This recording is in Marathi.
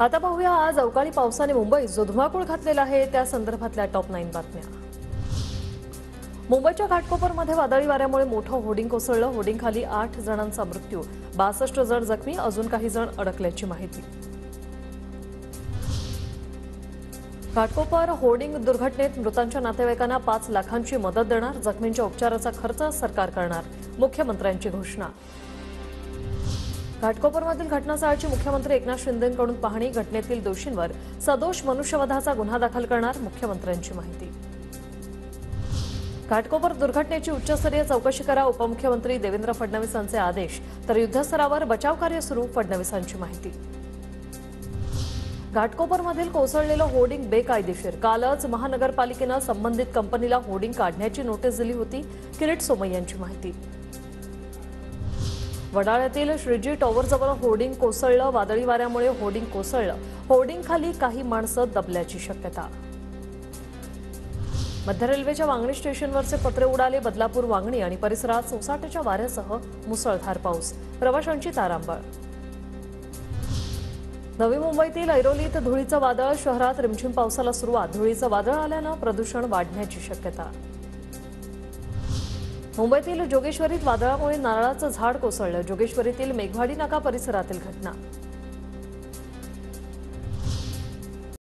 आता पाहूया आज अवकाळी पावसाने मुंबईत जो धुमाकूळ घातलेला आहे त्या संदर्भातल्या टॉप 9 बातम्या। मुंबईच्या घाटकोपरमध्ये वादळी वाऱ्यामुळे मोठं होर्डिंग कोसळलं। होर्डिंगखाली 8 जणांचा मृत्यू, 62 जण जखमी, अजून काही जण अडकल्याची माहिती। घाटकोपर होर्डिंग दुर्घटनेत मृतांच्या नातेवाईकांना 5 लाखांची मदत देणार, जखमींच्या उपचाराचा खर्च सरकार करणार, मुख्यमंत्र्यांची घोषणा। घाटकोपरमधील घटनास्थळाची मुख्यमंत्री एकनाथ शिंदेंकडून पाहणी, घटनेतील दोषींवर सदोष मनुष्यवधाचा गुन्हा दाखल करणार, मुख्यमंत्र्यांची माहिती। घाटकोपर दुर्घटनेची उच्चस्तरीय चौकशी करा, उपमुख्यमंत्री देवेंद्र फडणवीसांचे आदेश, तर युद्धस्तरावर बचाव कार्य सुरू, फडणवीसांची माहिती। घाटकोपरमधील कोसळलेलं होर्डिंग बेकायदेशीर, कालच महानगरपालिकेनं संबंधित कंपनीला होर्डिंग काढण्याची नोटीस दिली होती, किरीट सोमय्यांची माहिती। वडाळ्यातील श्रीजी टॉवरजवळ होर्डिंग कोसळलं, वादळी वाऱ्यामुळे होर्डिंग कोसळलं, होर्डिंगखाली काही माणसं दबल्याची शक्यता। मध्य रेल्वेच्या वांगणी स्टेशनवरचे पत्रे उडाले, बदलापूर वांगणी आणि परिसरात सोसाट्याच्या वाऱ्यासह मुसळधार पाऊस, प्रवाशांची तारांबळ। नवी मुंबईतील ऐरोलीत धुळीचं वादळ, शहरात रिमझिम पावसाला सुरुवात, धुळीचं वादळ आल्यानं प्रदूषण वाढण्याची शक्यता। मुंबईतील जोगेश्वरीत वादळामुळे नारळाचं झाड कोसळलं, जोगेश्वरीतील मेघवाडी नाका परिसरातील घटना।